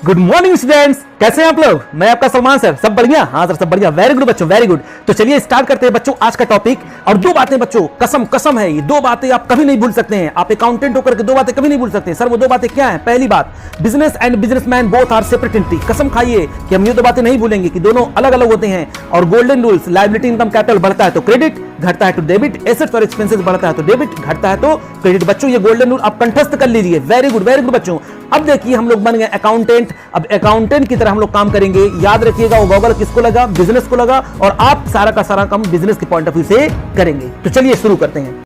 Good morning students, कैसे हैं आप लोग। मैं आपका सलमान सर। सब बढ़िया? हाँ सर, सब बढ़िया। वेरी गुड बच्चों, वेरी गुड। तो चलिए स्टार्ट करते हैं बच्चों आज का टॉपिक। और दो बातें बच्चों, कसम कसम है, ये दो बातें आप कभी नहीं भूल सकते हैं। आप अकाउंटेंट होकर के दो बातें कभी नहीं भूल सकते हैं। सर वो दो बातें क्या हैं? पहली बात, business and businessman both are separate entity. कसम खाइए कि हम ये दो बातें नहीं भूलेंगे कि दोनों अलग अलग होते हैं। और golden rules, liability income capital बढ़ता है तो क्रेडिट, घटता है तो डेबिट, एसेट्स और एक्सपेंसेस बढ़ता है तो डेबिट, घटता है तो क्रेडिट। बच्चों ये गोल्डन रूल आप कंठस्थ कर लीजिए। वेरी गुड बच्चों। अब देखिए हम लोग बन गए अकाउंटेंट। अब अकाउंटेंट की तरह हम लोग काम करेंगे। याद रखिएगा वो गॉगल किसको लगा? बिजनेस को लगा। और आप सारा का सारा काम बिजनेस के पॉइंट ऑफ व्यू से करेंगे। तो चलिए शुरू करते हैं।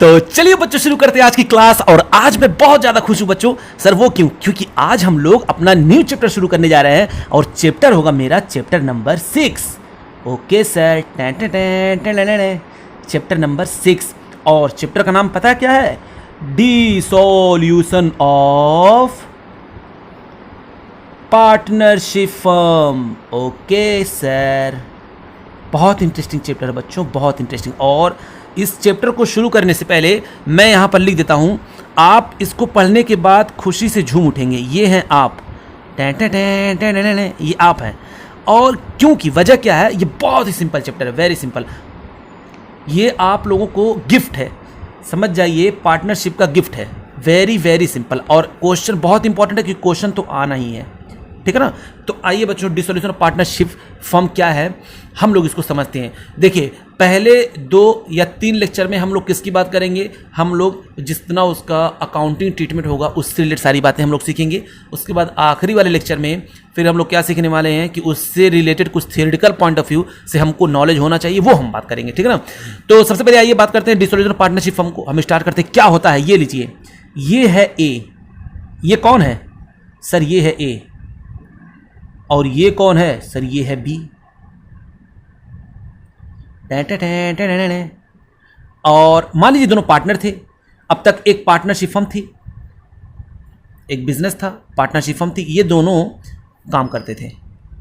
तो चलिए बच्चों शुरू करते हैं आज की क्लास। और आज मैं बहुत ज्यादा खुश हूं बच्चों। सर वो क्यों? क्योंकि आज हम लोग अपना न्यू चैप्टर शुरू करने जा रहे हैं। और चैप्टर होगा मेरा chapter number 6। Okay sir, chapter number 6। और चैप्टर का नाम पता है क्या है? Dissolution of partnership firm. Okay sir, बहुत इंटरेस्टिंग चैप्टर है बच्चों, बहुत इंटरेस्टिंग। और इस चैप्टर को शुरू करने से पहले मैं यहाँ पर लिख देता हूँ, आप इसको पढ़ने के बाद खुशी से झूम उठेंगे। ये हैं आप, ये आप हैं। और क्योंकि वजह क्या है? ये बहुत ही सिंपल चैप्टर है, वेरी सिंपल। ये आप लोगों को गिफ्ट है, समझ जाइए, पार्टनरशिप का गिफ्ट है। Very very simple. और क्वेश्चन बहुत इंपॉर्टेंट है क्योंकि क्वेश्चन तो आना ही है, ठीक है ना। तो आइए बच्चों, डिसॉल्यूशन ऑफ पार्टनरशिप फर्म क्या है हम लोग इसको समझते हैं। देखिए पहले 2 या 3 लेक्चर में हम लोग किसकी बात करेंगे? हम लोग जितना उसका अकाउंटिंग ट्रीटमेंट होगा उससे रिलेटेड सारी बातें हम लोग सीखेंगे। उसके बाद आखिरी वाले लेक्चर में फिर हम लोग क्या सीखने वाले हैं कि उससे रिलेटेड कुछ थियोरेटिकल पॉइंट ऑफ व्यू से हमको नॉलेज होना चाहिए, वो हम बात करेंगे, ठीक है ना। तो सबसे पहले आइए बात करते हैं डिसॉल्यूशन ऑफ पार्टनरशिप फर्म को। हम स्टार्ट करते हैं क्या होता है। ये लीजिए, ये है ए। ये कौन है सर? ये है ए। और ये कौन है सर? ये है बी। और मान लीजिए दोनों पार्टनर थे। अब तक एक पार्टनरशिप फर्म थी, एक बिजनेस था, पार्टनरशिप फर्म थी। ये दोनों काम करते थे,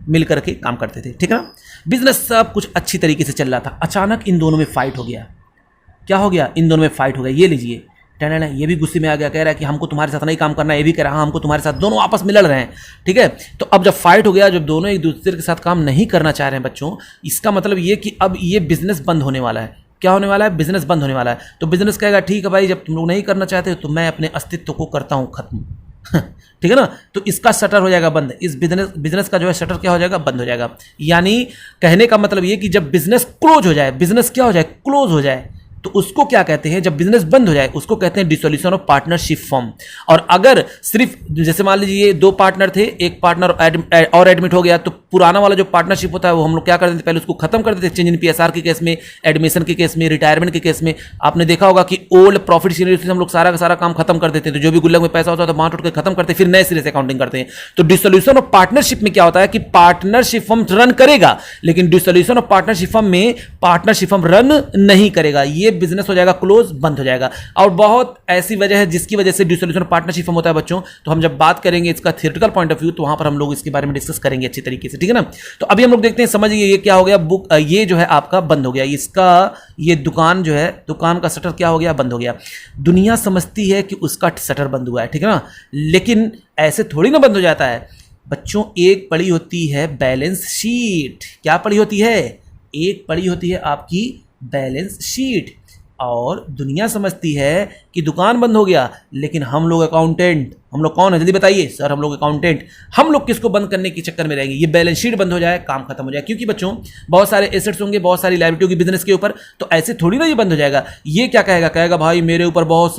मिल करके काम करते थे, ठीक है ना। बिजनेस सब कुछ अच्छी तरीके से चल रहा था। अचानक इन दोनों में फाइट हो गया। क्या हो गया? इन दोनों में फाइट हो गया। ये लीजिए, ये भी गुस्से में आ गया, कह रहा है कि हमको तुम्हारे साथ नहीं काम करना है। ये भी कह रहा है हमको तुम्हारे साथ। दोनों आपस में लड़ रहे हैं, ठीक है। तो अब जब फाइट हो गया, जब दोनों एक दूसरे के साथ काम नहीं करना चाह रहे हैं बच्चों, इसका मतलब ये कि अब ये बिजनेस बंद होने वाला है। क्या होने वाला है? बिजनेस बंद होने वाला है। तो बिजनेस कहेगा ठीक है भाई, जब तुम लोग नहीं करना चाहते हो तो मैं अपने अस्तित्व को करता हूँ खत्म, ठीक है ना। तो इसका शटर हो जाएगा बंद। इस बिजनेस का जो है शटर क्या हो जाएगा? बंद हो जाएगा। यानी कहने का मतलब ये कि जब बिजनेस क्लोज हो जाए, बिजनेस क्या हो जाए? क्लोज हो जाए, तो उसको क्या कहते हैं? जब बिजनेस बंद हो जाए उसको कहते हैं डिसॉल्यूशन ऑफ पार्टनरशिप फर्म। और अगर सिर्फ जैसे मान लीजिए 2 पार्टनर थे, एक पार्टनर और एडमिट हो गया, तो पुराना वाला जो पार्टनरशिप होता है वो हम लोग क्या कर देते थे? पहले उसको खत्म कर देते थे। चेंज इन पीएसआर के केस में, एडमिशन के केस में, रिटायरमेंट के केस में आपने देखा होगा कि ओल्ड प्रॉफिट शेयरिंग से हम लोग सारा का सारा काम खत्म कर देते थे। तो जो भी गुल्लक में पैसा होता था बांट उठ के खत्म करते, फिर नए सिरे से अकाउंटिंग करते हैं। तो डिसॉल्यूशन ऑफ पार्टनरशिप में क्या होता है कि पार्टनरशिप फर्म रन करेगा, लेकिन डिसॉल्यूशन ऑफ पार्टनरशिप फर्म में पार्टनरशिप फर्म रन नहीं करेगा। ये बिजनेस हो जाएगा बंद हो जाएगा। और बहुत ऐसी वजह है जिसकी वजह से डिसॉल्यूशन पार्टनरशिप फर्म होता है बच्चों। तो हम जब बात करेंगे इसका थियोरेटिकल पॉइंट ऑफ व्यू, तो वहां पर हम लोग इसके बारे में डिस्कस करेंगे अच्छी तरीके से, ठीक है ना। तो अभी हम लोग देखते हैं, समझिए ये क्या हो गया। बुक ये जो है आपका बंद हो गया। इसका ये दुकान जो है, दुकान का शटर क्या हो गया? बंद हो गया। दुनिया समझती है कि उसका शटर बंद हुआ है, ठीक है ना। लेकिन ऐसे थोड़ी ना बंद हो जाता है बच्चों। एक पड़ी होती है बैलेंस शीट। क्या पड़ी होती है? एक पड़ी होती है आपकी बैलेंस शीट। और दुनिया समझती है कि दुकान बंद हो गया, लेकिन हम लोग अकाउंटेंट, हम लोग कौन है जल्दी बताइए? सर हम लोग अकाउंटेंट। हम लोग किसको बंद करने के चक्कर में रहेंगे? ये बैलेंस शीट बंद हो जाए, काम खत्म हो जाए। क्योंकि बच्चों बहुत सारे एसेट्स होंगे, बहुत सारी लायबिलिटी होगी बिजनेस के ऊपर। तो ऐसे थोड़ी ना ये बंद हो जाएगा। ये क्या कहेगा? कहेगा भाई मेरे ऊपर बहुत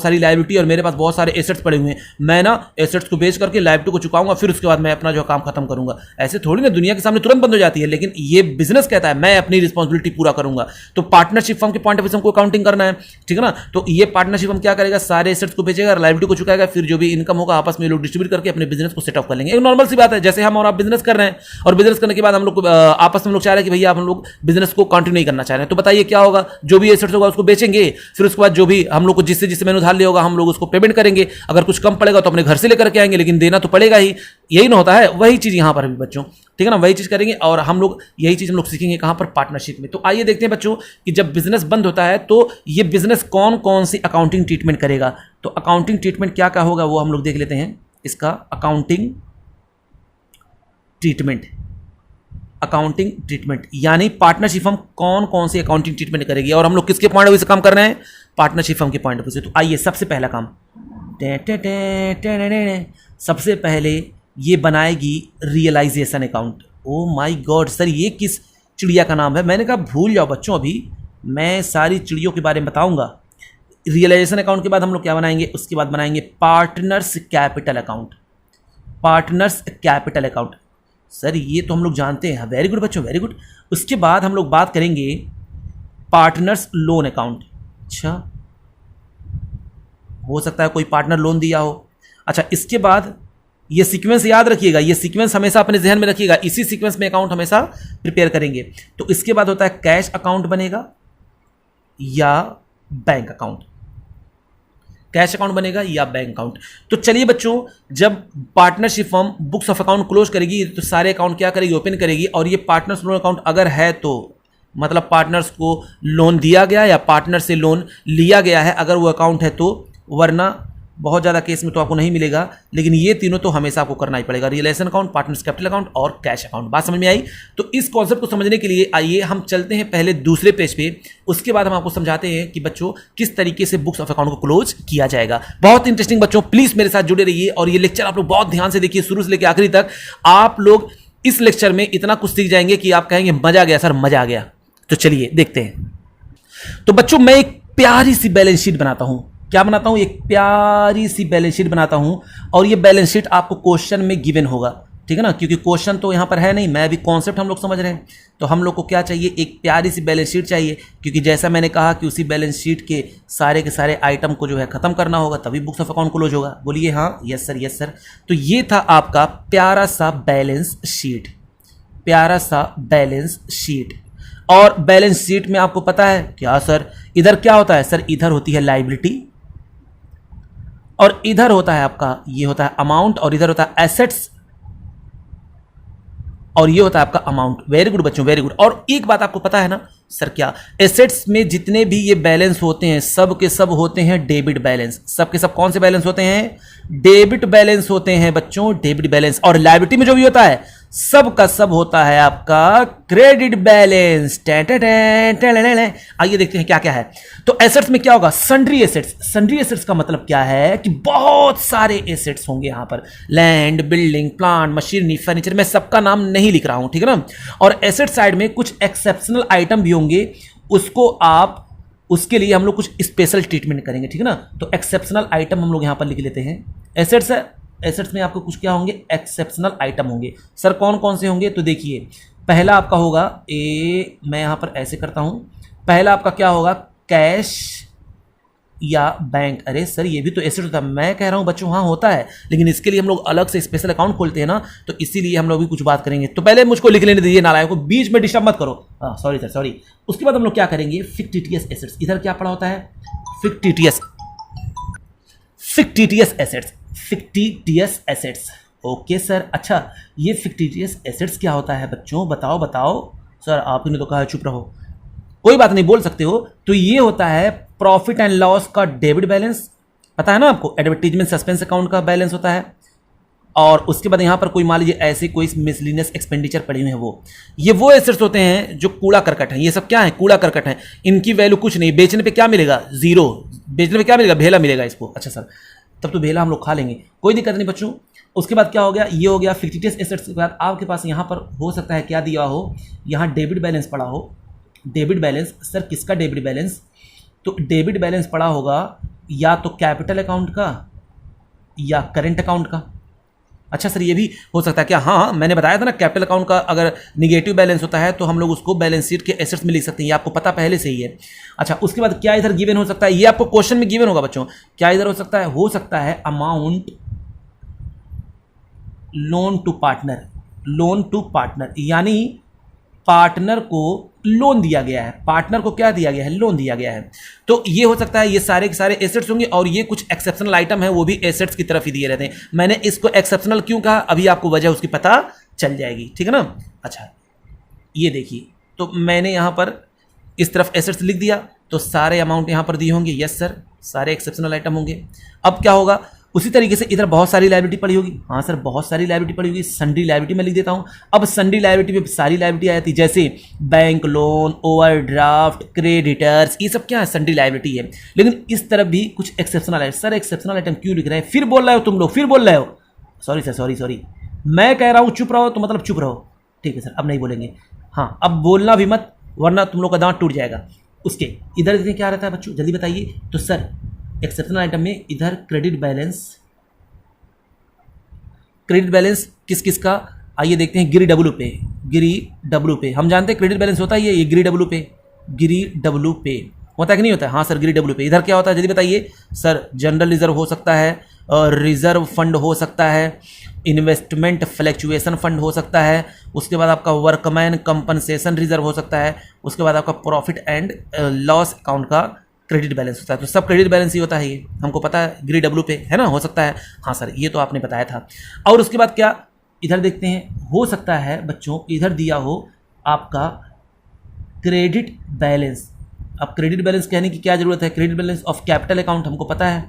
सारी लायबिलिटी और मेरे पास बहुत सारे एसेट्स पड़े हुए हैं। मैं ना एसेट्स को बेच करके लायबिलिटी को चुकाऊंगा, फिर उसके बाद मैं अपना जो काम खत्म करूंगा। ऐसे थोड़ी ना दुनिया के सामने तुरंत बंद हो जाती है। लेकिन ये बिजनेस कहता है मैं अपनी रिस्पॉन्सिबिलिटी पूरा करूंगा। तो पार्टनरशिप फर्म के पॉइंट ऑफ व्यू से हमको अकाउंटिंग करना है, ठीक है ना। तो ये पार्टनरशिप हम क्या करेगा? सारे एसेट्स को बेचेगा, लायबिलिटी को चुकाएगा, फिर जो भी इनकम होगा आपस में लोग डिस्ट्रीब्यूट करके अपने बिजनेस को सेटअप कर लेंगे। एक नॉर्मल सी बात है, जैसे हम और आप बिजनेस कर रहे हैं और बिजनेस करने के बाद हम लोग आपस में लोग चाह रहे हैं कि भैया आप हम लोग बिजनेस को कंटिन्यू नहीं करना चाह रहे हैं। तो बताइए क्या होगा? जो भी एसेट्स होगा उसको बेचेंगे, फिर उसके बाद जो भी हम लोग को जिससे मैंने उधार लिया होगा हम लोग उसको पेमेंट करेंगे। अगर कुछ कम पड़ेगा तो अपने घर से लेकर के आएंगे, लेकिन देना तो पड़ेगा ही। यही ना होता है, वही चीज़ यहाँ पर भी बच्चों, ठीक है ना, वही चीज़ करेंगे और हम लोग यही चीज़ हम लोग सीखेंगे कहाँ पर, पार्टनरशिप में। तो आइए देखते हैं बच्चों कि जब बिजनेस बंद होता है तो ये बिजनेस कौन कौन सी अकाउंटिंग ट्रीटमेंट करेगा। तो अकाउंटिंग ट्रीटमेंट क्या क्या होगा वो हम लोग देख लेते हैं। इसका अकाउंटिंग ट्रीटमेंट, अकाउंटिंग ट्रीटमेंट यानी पार्टनरशिप फर्म कौन कौन सी अकाउंटिंग ट्रीटमेंट करेगी, और हम लोग किसके पॉइंट ऑफ व्यू से काम कर रहे हैं, पार्टनरशिप फर्म के पॉइंट ऑफ व्यू से। तो आइए सबसे पहला काम, सबसे पहले ये बनाएगी realisation account. Oh my god sir, ये किस चिड़िया का नाम है? मैंने कहा भूल जाओ बच्चों, अभी मैं सारी चिड़ियों के बारे में बताऊंगा। रियलाइजेशन अकाउंट के बाद हम लोग क्या बनाएंगे, उसके बाद बनाएंगे partners capital account. Partners capital account sir ये तो हम लोग जानते हैं, वेरी गुड बच्चों, वेरी गुड। उसके बाद हम लोग बात करेंगे पार्टनर्स लोन अकाउंट। अच्छा, हो सकता है कोई पार्टनर लोन दिया हो। अच्छा, इसके बाद ये सीक्वेंस याद रखिएगा, ये सीक्वेंस हमेशा अपने जहन में रखिएगा, इसी सीक्वेंस में अकाउंट हमेशा प्रिपेयर करेंगे। तो इसके बाद होता है कैश अकाउंट बनेगा या बैंक अकाउंट, कैश अकाउंट बनेगा या बैंक अकाउंट। तो चलिए बच्चों, जब partnership firm books of account close करेगी तो सारे अकाउंट क्या करेगी, ओपन करेगी। और ये पार्टनर्स लोन अकाउंट अगर है तो मतलब पार्टनर्स को लोन दिया गया या पार्टनर से लोन लिया गया है, अगर वो अकाउंट है तो, वरना बहुत ज़्यादा केस में तो आपको नहीं मिलेगा। लेकिन ये तीनों तो हमेशा आपको करना ही पड़ेगा, realisation account, partners capital account और कैश अकाउंट। बात समझ में आई? तो इस कॉन्सेप्ट को समझने के लिए आइए हम चलते हैं पहले दूसरे पेज पे, उसके बाद हम आपको समझाते हैं कि बच्चों किस तरीके से बुक्स ऑफ अकाउंट को क्लोज किया जाएगा। बहुत इंटरेस्टिंग बच्चों, प्लीज़ मेरे साथ जुड़े रहिए और ये लेक्चर आप लोग बहुत ध्यान से देखिए शुरू से लेकर आखिरी तक। आप लोग इस लेक्चर में इतना कुछ सीख जाएंगे कि आप कहेंगे मजा आ गया सर, मजा आ गया। तो चलिए देखते हैं। तो बच्चों मैं एक प्यारी सी बैलेंस शीट बनाता हूं। क्या बनाता हूं? एक प्यारी सी बैलेंस शीट बनाता हूं और ये बैलेंस शीट आपको क्वेश्चन में गिवन होगा, ठीक है ना, क्योंकि क्वेश्चन तो यहां पर है नहीं, मैं भी कॉन्सेप्ट हम लोग समझ रहे हैं। तो हम लोग को क्या चाहिए, एक प्यारी सी बैलेंस शीट चाहिए, क्योंकि जैसा मैंने कहा कि उसी बैलेंस शीट के सारे आइटम को जो है खत्म करना होगा, तभी बुक्स ऑफ अकाउंट क्लोज होगा। बोलिए हाँ, यस सर, यस सर। तो ये था आपका प्यारा सा बैलेंस शीट, प्यारा सा बैलेंस शीट। और बैलेंस शीट में आपको पता है क्या सर, इधर क्या होता है सर, इधर होती है लायबिलिटी और इधर होता है आपका, ये होता है अमाउंट, और इधर होता है एसेट्स और ये होता है आपका अमाउंट। वेरी गुड बच्चों, वेरी गुड। और एक बात आपको पता है ना सर, क्या? एसेट्स में जितने भी ये बैलेंस होते हैं सब के सब होते हैं डेबिट बैलेंस। सब के सब कौन से बैलेंस होते हैं? डेबिट बैलेंस होते हैं बच्चों, डेबिट बैलेंस। और लायबिलिटी में जो भी होता है सब का सब होता है आपका क्रेडिट बैलेंस। आइए देखते हैं क्या क्या है। तो एसेट्स में क्या होगा, सन्ड्री एसेट्स। सन्ड्री एसेट्स का मतलब क्या है कि बहुत सारे एसेट्स होंगे यहां पर, land, building, plant, machinery, furniture. मैं सबका नाम नहीं लिख रहा हूं, ठीक है ना। और एसेट साइड में कुछ एक्सेप्शनल आइटम भी होंगे, उसको आप, उसके लिए हम लोग कुछ स्पेशल ट्रीटमेंट करेंगे, ठीक है ना। तो एक्सेप्शनल आइटम हम लोग यहां पर लिख लेते हैं। एसेट्स है, एसेट्स में आपको कुछ क्या होंगे, एक्सेप्शनल आइटम होंगे। सर कौन कौन से होंगे? तो देखिए, पहला आपका होगा मैं यहां पर ऐसे करता हूं, पहला आपका क्या होगा, कैश या बैंक। अरे सर ये भी तो एसेट होता है। मैं कह रहा हूं बच्चों हाँ होता है, लेकिन इसके लिए हम लोग अलग से स्पेशल अकाउंट खोलते हैं ना, तो इसीलिए हम लोग भी कुछ बात करेंगे। तो पहले मुझको लिख लेने दीजिए, नालायक को बीच में डिस्टर्ब मत करो। Sorry sir, sorry. उसके बाद हम लोग क्या करेंगे, फिक्टिटियस एसेट्स। इधर क्या पड़ा होता है, fictitious, fictitious assets, fictitious assets. Okay sir, अच्छा ये फिक्टिटियस एसेट्स क्या होता है बच्चों, बताओ बताओ। सर आपने तो कहा चुप रहो, कोई बात नहीं, बोल सकते हो। तो ये होता है प्रॉफिट एंड लॉस का डेबिट बैलेंस, पता है ना आपको। एडवर्टीजमेंट सस्पेंस अकाउंट का बैलेंस होता है। और उसके बाद यहाँ पर कोई मान लीजिए ऐसे कोई मिसलिनियस एक्सपेंडिचर पड़ी हुई है, ये वो एसेट्स होते हैं जो कूड़ा करकट हैं। ये सब क्या है, कूड़ा करकट हैं, इनकी वैल्यू कुछ नहीं, बेचने पे क्या मिलेगा, जीरो। बेचने पे क्या मिलेगा, भेला मिलेगा इसको। अच्छा सर, तब तो भेला हम लोग खा लेंगे, कोई दिक्कत नहीं बच्चों। उसके बाद क्या हो गया, ये हो गया फिक्टिटियस एसेट्स के बाद आपके पास यहाँ पर हो सकता है क्या दिया हो, यहाँ डेबिट बैलेंस पड़ा हो। डेबिट बैलेंस, सर किसका डेबिट बैलेंस? तो डेबिट बैलेंस पड़ा होगा या तो कैपिटल अकाउंट का या करेंट अकाउंट का। अच्छा सर ये भी हो सकता है क्या? हाँ, मैंने बताया था ना, कैपिटल अकाउंट का अगर निगेटिव बैलेंस होता है तो हम लोग उसको बैलेंस शीट के एसेट्स में लिख सकते हैं, ये आपको पता पहले से ही है। अच्छा उसके बाद क्या इधर गिवन हो सकता है, ये आपको क्वेश्चन में गिवन होगा बच्चों। क्या इधर हो सकता है amount loan to partner. Loan to partner यानी पार्टनर को लोन दिया गया है, पार्टनर को क्या दिया गया है, लोन दिया गया है। तो ये हो सकता है ये सारे के सारे एसेट्स होंगे, और ये कुछ एक्सेप्शनल आइटम है वो भी एसेट्स की तरफ ही दिए रहते हैं। मैंने इसको एक्सेप्शनल क्यों कहा, अभी आपको वजह उसकी पता चल जाएगी, ठीक है ना। अच्छा ये देखिए, तो मैंने यहाँ पर इस तरफ एसेट्स लिख दिया, तो सारे अमाउंट यहाँ पर दिए होंगे, यस सर, सारे एक्सेप्शनल आइटम होंगे। अब क्या होगा, उसी तरीके से इधर बहुत सारी लायबिलिटी पड़ी होगी, हाँ सर बहुत सारी लायबिलिटी पड़ी होगी, सन्ड्री लायबिलिटी मैं लिख देता हूँ। अब सन्ड्री लायबिलिटी में सारी लायबिलिटी आ जाती है, जैसे बैंक लोन, ओवरड्राफ्ट, क्रेडिटर्स, ये सब क्या है, सन्ड्री लायबिलिटी है। लेकिन इस तरफ भी कुछ एक्सेप्शनल है। सर एक्सेप्शनल आइटम क्यों लिख रहे हैं, फिर बोल रहे हो तुम लोग, फिर बोल रहे हो, सॉरी सर सॉरी, मैं कह रहा हूँ चुप रहो तो मतलब चुप रहो, ठीक है सर, अब नहीं बोलेंगे। हाँ अब बोलना भी मत, वरना तुम लोग का दांत टूट जाएगा। उसके इधर देखिए क्या रहता है बच्चों, जल्दी बताइए। तो सर एक्सेप्शनल आइटम में इधर क्रेडिट बैलेंस किस किस का, आइए देखते हैं। गिरी डब्लू पे हम जानते हैं क्रेडिट बैलेंस होता है ये गिरी डब्लू पे होता है कि नहीं होता है, हाँ सर गिरी डब्लू पे। इधर क्या होता है जल्दी बताइए सर, जनरल रिजर्व हो सकता है, रिजर्व फंड हो सकता है, इन्वेस्टमेंट फ्लैक्चुएशन फंड हो सकता है, उसके बाद आपका वर्कमैन कंपनसेशन रिजर्व हो सकता है, उसके बाद आपका प्रॉफिट एंड लॉस अकाउंट का क्रेडिट बैलेंस होता है। तो सब क्रेडिट बैलेंस ही होता है, ये हमको पता है, गिरी डब्लू पे है ना, हो सकता है, हाँ सर ये तो आपने बताया था। और उसके बाद क्या, इधर देखते हैं, हो सकता है बच्चों इधर दिया हो आपका क्रेडिट बैलेंस। अब क्रेडिट बैलेंस कहने की क्या जरूरत है, credit balance of capital account हमको पता है,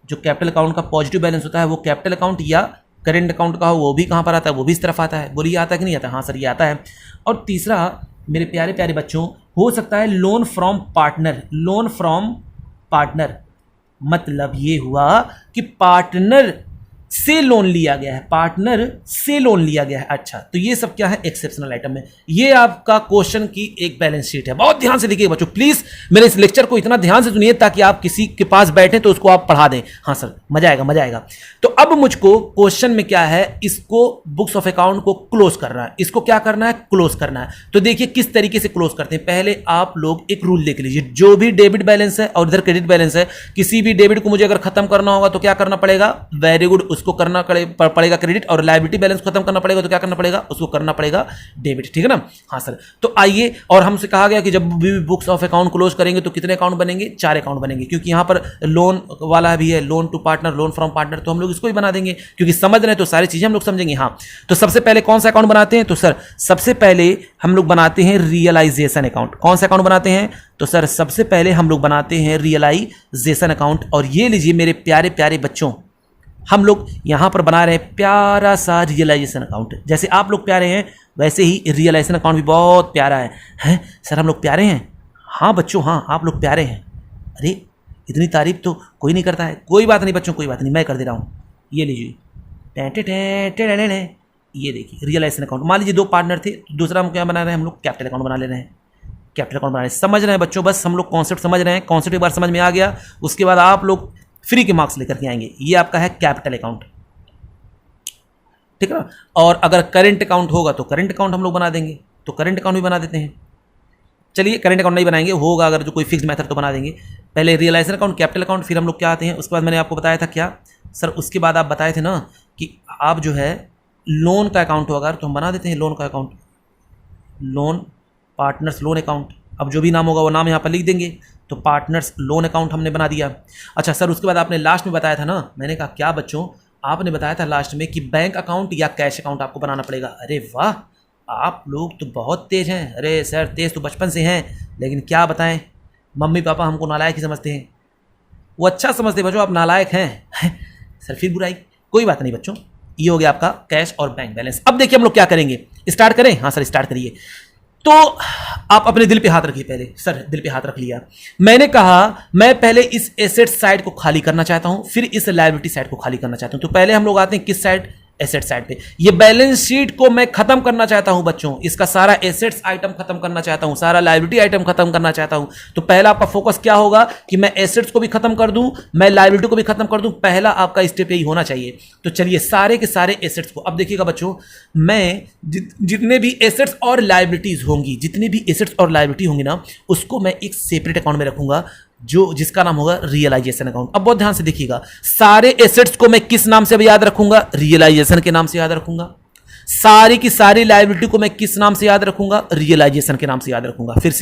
जो कैपिटल अकाउंट का पॉजिटिव बैलेंस होता है वो कैपिटल अकाउंट या करेंट अकाउंट का हो, वो भी कहाँ पर आता है, वो भी इस तरफ आता है। बोलिए आता है कि नहीं आता, हाँ सर ये आता है। और तीसरा मेरे प्यारे प्यारे बच्चों, हो सकता है लोन फ्रॉम पार्टनर, मतलब ये हुआ कि पार्टनर से लोन लिया गया है, अच्छा तो ये सब क्या है, एक्सेप्शनल आइटम है। ये आपका क्वेश्चन की एक बैलेंस शीट है, बहुत ध्यान से देखिए बच्चों, प्लीज मेरे इस लेक्चर को इतना ध्यान से सुनिए ताकि आप किसी के पास बैठे तो उसको आप पढ़ा दें, हाँ सर मजा आएगा। तो अब मुझको क्वेश्चन में क्या है, इसको बुक्स ऑफ अकाउंट को क्लोज करना है, इसको क्या करना है, क्लोज करना है। तो देखिए किस तरीके से क्लोज करते हैं। पहले आप लोग एक रूल देख लीजिए, जो भी डेबिट बैलेंस है और इधर क्रेडिट बैलेंस है, किसी भी डेबिट को मुझे अगर खत्म करना होगा तो क्या करना पड़ेगा, वेरी गुड, उसको करना पड़ेगा क्रेडिट, और लायबिलिटी बैलेंस खत्म करना पड़ेगा तो क्या करना पड़ेगा, उसको करना पड़ेगा डेबिट, ठीक है ना। हाँ सर, तो आइए, और हमसे कहा गया कि जब भी बुक्स ऑफ अकाउंट क्लोज करेंगे तो कितने अकाउंट बनेंगे, 4 अकाउंट बनेंगे, क्योंकि यहां पर लोन वाला भी है, loan to partner, loan from partner, तो हम लोग इसको ही बना देंगे, क्योंकि समझ रहे हैं तो सारी चीजें हम लोग समझेंगे। हाँ तो सबसे पहले कौन सा अकाउंट बनाते हैं, तो सर सबसे पहले हम लोग बनाते हैं रियलाइजेशन अकाउंट। कौन सा अकाउंट बनाते हैं, तो सर सबसे पहले हम लोग बनाते हैं रियलाइजेशन अकाउंट। और ये लीजिए मेरे प्यारे प्यारे बच्चों, हम लोग यहां पर बना रहे हैं प्यारा सा रियलाइजेशन अकाउंट। जैसे आप लोग प्यारे हैं वैसे ही रियलाइजेशन अकाउंट भी बहुत प्यारा है सर, हम लोग प्यारे हैं, हाँ बच्चों हाँ आप लोग प्यारे हैं। अरे इतनी तारीफ तो कोई नहीं करता है, कोई बात नहीं बच्चों, कोई बात नहीं, मैं कर दे रहा हूँ। ये लीजिए ये देखिए रियलाइजेशन अकाउंट। मान लीजिए 2 पार्टनर थे, दूसरा हम क्या बना रहे हैं, हम लोग कैपिटल अकाउंट बना ले रहे हैं, कैपिटल अकाउंट बना रहे हैं। समझ रहे हैं बच्चों, बस हम लोग कॉन्सेप्ट समझ रहे हैं, कॉन्सेप्ट एक बार समझ में आ गया उसके बाद आप लोग फ्री के मार्क्स लेकर के आएंगे। ये आपका है कैपिटल अकाउंट, ठीक है ना। और अगर करेंट अकाउंट होगा तो करेंट अकाउंट हम लोग बना देंगे, तो करेंट अकाउंट भी बना देते हैं। चलिए करेंट अकाउंट नहीं बनाएंगे, होगा अगर जो कोई फिक्स मेथड तो बना देंगे। पहले रियलाइजेशन अकाउंट, कैपिटल अकाउंट, फिर हम लोग क्या आते हैं, उसके बाद मैंने आपको बताया था क्या सर, उसके बाद आप बताए थे ना कि आप जो है लोन का अकाउंट होगा तो हम बना देते हैं लोन का account, loan partners loan account. अब जो भी नाम होगा वो नाम यहाँ पर लिख देंगे, तो पार्टनर्स लोन अकाउंट हमने बना दिया। अच्छा सर उसके बाद आपने लास्ट में बताया था ना, मैंने कहा क्या बच्चों, आपने बताया था लास्ट में कि बैंक अकाउंट या कैश अकाउंट आपको बनाना पड़ेगा। अरे वाह, आप लोग तो बहुत तेज हैं। अरे सर तेज तो बचपन से हैं, लेकिन क्या बताएं, मम्मी पापा हमको नालायक ही समझते हैं। वो अच्छा समझते बच्चों आप नालायक हैं सर फिर बुराई, कोई बात नहीं बच्चों। ये हो गया आपका कैश और बैंक बैलेंस। अब देखिए हम लोग क्या करेंगे, स्टार्ट करें। हाँ सर स्टार्ट करिए। तो आप अपने दिल पे हाथ रखिए, पहले सर दिल पे हाथ रख लिया। मैंने कहा मैं पहले इस एसेट साइड को खाली करना चाहता हूं, फिर इस लायबिलिटी साइड को खाली करना चाहता हूं। तो पहले हम लोग आते हैं किस साइड, एसेट साइड पे। ये बैलेंस शीट को मैं खत्म करना चाहता हूं बच्चों, इसका सारा एसेट्स आइटम खत्म करना चाहता हूं, सारा लायबिलिटी आइटम खत्म करना चाहता हूं। तो पहला आपका फोकस क्या होगा कि मैं एसेट्स को भी खत्म कर दूं, मैं लायबिलिटी को भी खत्म कर दूं। पहला आपका स्टेप यही होना चाहिए। तो चलिए सारे के सारे एसेट्स को, अब देखिएगा बच्चों, मैं जितने भी एसेट्स और लायबिलिटीज होंगी, जितने भी एसेट्स और लायबिलिटी होंगी ना, उसको मैं एक सेपरेट अकाउंट में रखूंगा, जो जिसका नाम होगा रियलाइजेशन अकाउंट। अब बहुत ध्यान से देखिएगा, सारे एसेट्स को मैं किस नाम से याद रखूंगा, रियलाइजेशन के नाम से याद रखूंगा। सारी की सारी लायबिलिटी को मैं किस नाम से याद रखूंगा? रियलाइजेशन के नाम से याद रखूंगा। फिर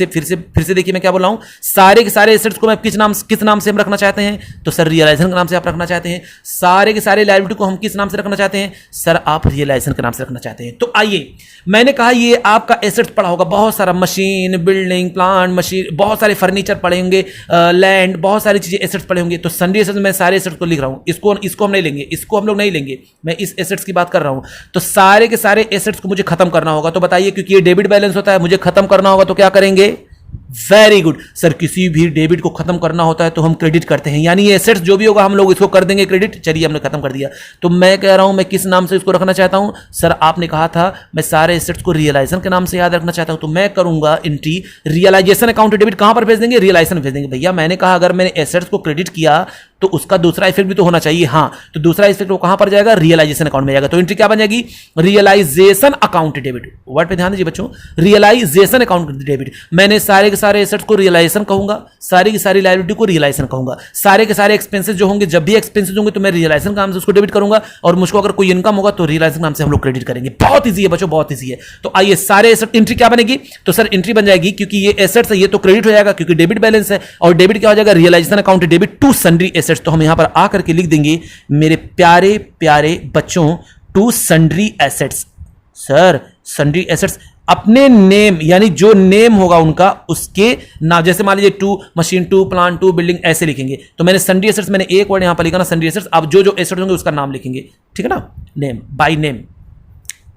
से देखिए मैं क्या बोल रहा हूं, सारे के सारे एसेट्स को मैं किस नाम से हम रखना चाहते हैं? तो सर रियलाइजेशन के नाम से आप रखना चाहते हैं। सारे के सारे लायबिलिटी को हम किस नाम से रखना चाहते हैं? सर आप रियलाइजेशन के नाम से रखना चाहते हैं। तो आइए, मैंने कहा ये आपका एसेट्स पड़ा होगा, बहुत सारा मशीन, बिल्डिंग, प्लांट, मशीन, बहुत सारे फर्नीचर पड़े होंगे, लैंड, बहुत सारी चीजें एसेट्स पड़े होंगे। तो सन्ड्री एसेट्स में सारे एसेट्स को लिख रहा हूं, इसको हम नहीं लेंगे, इसको हम लोग नहीं लेंगे, मैं इस एसेट्स की बात कर रहा हूं। तो सारे के सारे एसेट्स को मुझे खत्म करना होगा। तो बताइए, क्योंकि ये डेबिट बैलेंस होता है, मुझे खत्म करना होगा, तो क्या करेंगे? वेरी गुड सर, किसी भी डेबिट को खत्म करना होता है तो हम क्रेडिट करते हैं, यानी ये एसेट्स जो भी होगा हम लोग इसको कर देंगे क्रेडिट। चलिए हमने खत्म कर दिया। तो मैं कह रहा हूं मैं किस नाम से इसको रखना चाहता हूं? सर आपने कहा था मैं सारे एसेट्स को रियलाइजेशन के नाम से याद रखना चाहता हूं, तो मैं करूंगा एंट्री रियलाइजेशन अकाउंट डेबिट। कहां पर भेज देंगे? रियलाइजेशन भेज देंगे। भैया मैंने कहा अगर मैंने एसेट्स को क्रेडिट किया तो उसका दूसरा इफेक्ट भी तो होना चाहिए। हाँ, तो दूसरा इफेक्ट वो कहां पर जाएगा? रियलाइजेशन अकाउंट में जाएगा। तो एंट्री क्या बन जाएगी? Realisation account debit. वर्ड पे ध्यान दीजिए बच्चों, रियलाइजेशन अकाउंट डेबिट। मैंने सारे के सारे एसेट्स को रियलाइजेशन कहूंगा, सारी की सारी लायबिलिटी को रियलाइजेशन कहूंगा। सारे के सारे एक्सपेंसेस जो होंगे, जब भी एक्सपेंसेस होंगे तो मैं रियलाइजेशन नाम से उसको डेबिट करूंगा, और मुझको अगर कोई इनकम होगा तो रियलाइजेशन नाम से हम लोग क्रेडिट करेंगे। बहुत ईजी है बच्चों, बहुत ईजी है। तो आइए सारे एसेट, एंट्री क्या बनेगी? तो सर एंट्री बन जाएगी, क्योंकि ये एसेट्स है ये तो क्रेडिट हो जाएगा क्योंकि डेबिट बैलेंस है, और डेबिट क्या हो जाएगा? Realisation account debit to sundry assets. तो हम यहां पर करके लिख देंगे मेरे प्यारे प्यारे बच्चों, to sundry assets. Sir sundry assets अपने नेम, यानी जो नेम होगा उनका, उसके नाम, जैसे मान लीजिए to machine, to plant, to building, ऐसे लिखेंगे। तो मैंने सन्ड्री एसेट्स, मैंने एक वर्ड यहां पर लिखा ना सन्ड्री एसेट्स। अब जो जो एसेट्स होंगे उसका नाम लिखेंगे, ठीक है ना, नेम, बाय नेम।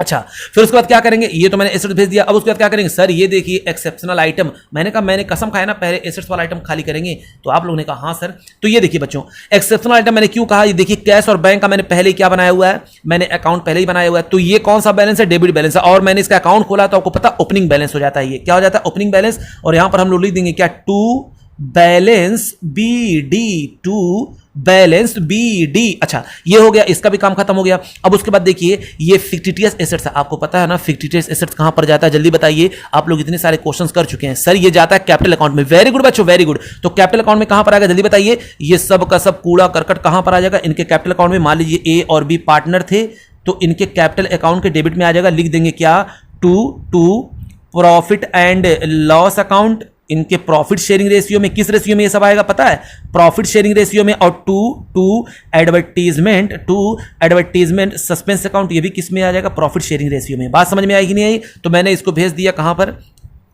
अच्छा, फिर उसके बाद क्या करेंगे? ये तो मैंने एसेट्स भेज दिया। अब उसके बाद क्या करेंगे? सर ये देखिए एक्सेप्शनल आइटम। मैंने कहा मैंने कसम खाया ना पहले एसेट्स वाला आइटम खाली करेंगे, तो आप लोगों ने कहा हाँ सर। तो ये देखिए बच्चों, एक्सेप्शनल आइटम मैंने क्यों कहा? ये देखिए कैश और बैंक का मैंने पहले ही क्या बनाया हुआ है, मैंने अकाउंट पहले ही बनाया हुआ है। तो ये कौन सा बैलेंस है? डेबिट बैलेंस है। और मैंने इसका अकाउंट खोला तो आपको पता ओपनिंग बैलेंस हो जाता है। ये क्या हो जाता है? Opening balance. और यहां पर हम लोग लिख देंगे क्या? To balance B D, to balance B D. अच्छा, ये हो गया, इसका भी काम खत्म हो गया। अब उसके बाद देखिए ये फिक्टिटियस एसेट्स है, आपको पता है ना फिक्टिटियस एसेट्स कहां पर जाता है? जल्दी बताइए, आप लोग इतने सारे क्वेश्चंस कर चुके हैं। सर ये जाता है कैपिटल अकाउंट में। वेरी गुड बच्चों, वेरी गुड। तो कैपिटल अकाउंट में कहां पर आएगा? जल्दी बताइए। ये सब का सब कूड़ा करकट कहां पर आ जाएगा? इनके कैपिटल अकाउंट में। मान लीजिए ए और बी पार्टनर थे, तो इनके कैपिटल अकाउंट के डेबिट में आ जाएगा। लिख देंगे क्या? To profit and loss account. इनके प्रॉफिट शेयरिंग रेशियो में, किस रेशियो में ये सब आएगा पता है? प्रॉफिट शेयरिंग रेशियो में। और टू एडवर्टीजमेंट सस्पेंस अकाउंट, ये भी किस में आ जाएगा? प्रॉफिट शेयरिंग रेशियो में। बात समझ में आएगी नहीं आई? तो मैंने इसको भेज दिया कहां पर?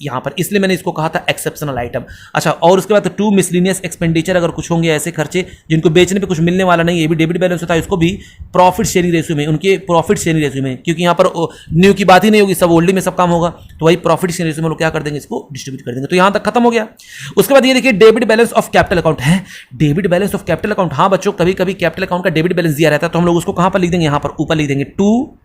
यहां पर। इसलिए मैंने इसको कहा था एक्सेप्शनल आइटम। अच्छा, और उसके बाद टू मिसलिनियस एक्सपेंडिचर, अगर कुछ होंगे ऐसे खर्चे जिनको बेचने पे कुछ मिलने वाला नहीं है, ये भी डेबिट बैलेंस होता है, इसको भी प्रॉफिट शेयरिंग रेशियो में, उनके प्रॉफिट शेयरिंग रेशियो में, क्योंकि यहां पर न्यू की बात ही नहीं होगी, सब ओल्ड में सब काम होगा, तो वही प्रॉफिट शेयरिंग रेशियो में लोग क्या कर देंगे? इसको डिस्ट्रीब्यूट कर देंगे। तो यहां तक खत्म हो गया। उसके बाद ये देखिए debit balance of capital account है। Debit balance of capital account, हाँ बच्चों, कभी कभी कैपिटल अकाउंट का डेबिट बैलेंस दिया रहता है, तो हम लोग उसको कहां पर लिख देंगे? यहां पर ऊपर लिख देंगे टू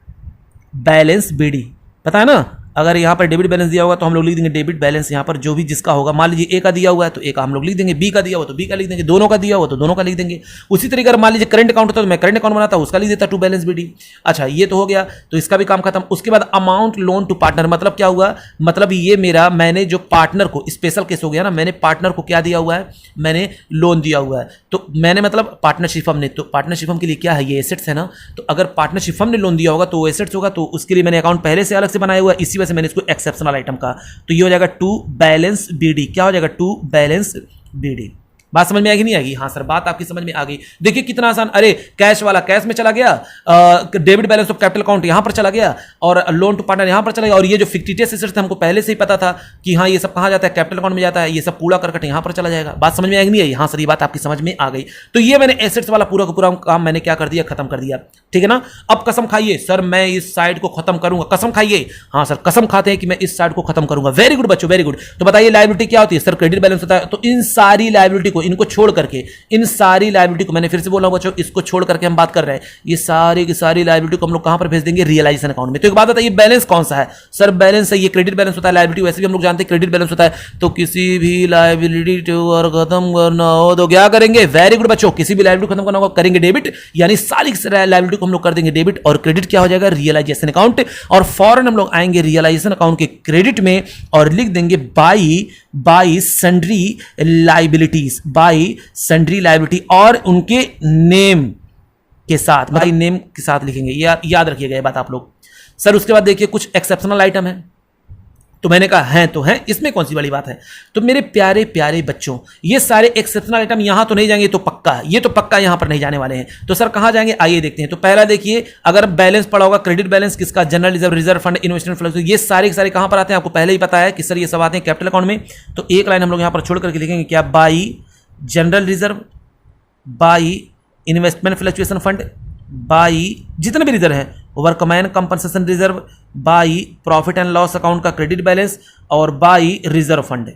बैलेंस बीडी। पता है ना, अगर यहाँ पर डेबिट बैलेंस दिया होगा तो हम लोग लिख देंगे डेबिट बैलेंस, यहाँ पर जो भी जिसका होगा। मान लीजिए ए का दिया हुआ है तो ए का हम लोग लिख देंगे, बी का दिया हुआ तो बी का लिख देंगे, दोनों का दिया हुआ तो दोनों का लिख देंगे। उसी तरीके अगर मान लीजिए करंट अकाउंट होता तो मैं करंट अकाउंट बनाता, उसका लिख देता टू बैलेंस बीडी। अच्छा, ये तो हो गया, तो इसका भी काम खत्म। उसके बाद अमाउंट लोन टू पार्टनर, मतलब क्या हुआ? मतलब ये मेरा, मैंने जो पार्टनर को, स्पेशल केस हो गया ना, मैंने पार्टनर को क्या दिया हुआ है? मैंने लोन दिया हुआ है। तो मैंने मतलब पार्टनरशिप फर्म ने, तो पार्टनरशिप फर्म के लिए क्या है? ये एसेट्स है ना। तो अगर पार्टनरशिप फर्म ने लोन दिया होगा तो वो एसेट्स होगा, तो उसके लिए मैंने अकाउंट पहले से अलग से बनाया हुआ है, इसी वजह से मैंने इसको एक्सेप्शनल आइटम का। तो ये हो जाएगा टू बैलेंस बीडी। क्या हो जाएगा? To balance BD. बात समझ में आएगी नहीं आएगी? हाँ सर, बात आपकी समझ में आ गई। देखिए कितना आसान। अरे कैश वाला कैश में चला गया, debit balance of capital account यहां पर चला गया, और लोन टू पार्टनर यहां पर चला गया, और ये जो फिक्टिटियस एसेट्स थे हमको पहले से ही पता था कि हाँ ये सब कहां जाता है? कैपिटल अकाउंट में जाता है। ये सब पूरा करकट यहां पर चला जाएगा। बात समझ में आएगी नहीं आई? हाँ सर, ये बात आपकी समझ में आ गई। तो ये मैंने एसेट्स वाला पूरा का पूरा काम मैंने क्या कर दिया? खत्म कर दिया, ठीक है ना। अब कसम खाइए सर मैं इस साइड को खत्म करूंगा। कसम खाइए? हाँ सर, कसम खाते हैं कि मैं इस साइड को खत्म करूंगा। वेरी गुड बच्चों, वेरी गुड। तो बताइए लायबिलिटी क्या होती है? सर क्रेडिट बैलेंस होता है। तो इन सारी लायबिलिटी को, इनको छोड़ करके, इन सारी लायबिलिटी को, मैंने फिर से बोला बच्चों, इसको छोड़ करके हम बात कर रहे हैं, ये सारी की सारी लायबिलिटी को हम लोग कहां पर भेज देंगे? रियलाइजेशन अकाउंट में। तो एक बात बताइए, बैलेंस कौन सा है? सर बैलेंस है, ये क्रेडिट बैलेंस होता है। लायबिलिटी वैसे भी हम लोग जानते हैं क्रेडिट बैलेंस होता है। तो किसी भी लायबिलिटी को अगर खत्म करना हो तो क्या करेंगे? वेरी गुड बच्चों, किसी भी लायबिलिटी खत्म करना होगा करेंगे डेबिट, यानी सारी लायबिलिटी को हम लोग कर देंगे डेबिट, और क्रेडिट क्या हो जाएगा? Realisation account. और फौरन हम लोग आएंगे रियलाइजेशन अकाउंट के क्रेडिट में और लिख देंगे by sundry liabilities, by sundry liability, और उनके नेम के साथ, मतलब नेम के साथ लिखेंगे। याद रखिएगा ये बात आप लोग। सर उसके बाद देखिए कुछ एक्सेप्शनल आइटम है, तो मैंने कहा हैं तो हैं, इसमें कौन सी बड़ी बात है। तो मेरे प्यारे प्यारे बच्चों, ये सारे एक्सेप्शनल आइटम यहां तो नहीं जाएंगे, तो पक्का है, ये तो पक्का यहां पर नहीं जाने वाले हैं। तो सर कहां जाएंगे, आइए देखते हैं। तो पहला देखिए, अगर बैलेंस पड़ा होगा, क्रेडिट बैलेंस किसका, general reserve, reserve fund, investment flow, ये सारे के सारे कहां पर आते हैं, आपको पहले ही पता है कि सर ये सब आते हैं कैपिटल अकाउंट में। तो एक लाइन हम लोग यहां पर छोड़ करके लिखेंगे क्या, by general reserve, by investment fluctuation fund, by जितने भी रिजर्व हैं, workman compensation reserve, by profit and loss account का क्रेडिट बैलेंस, और बाई रिजर्व फंड।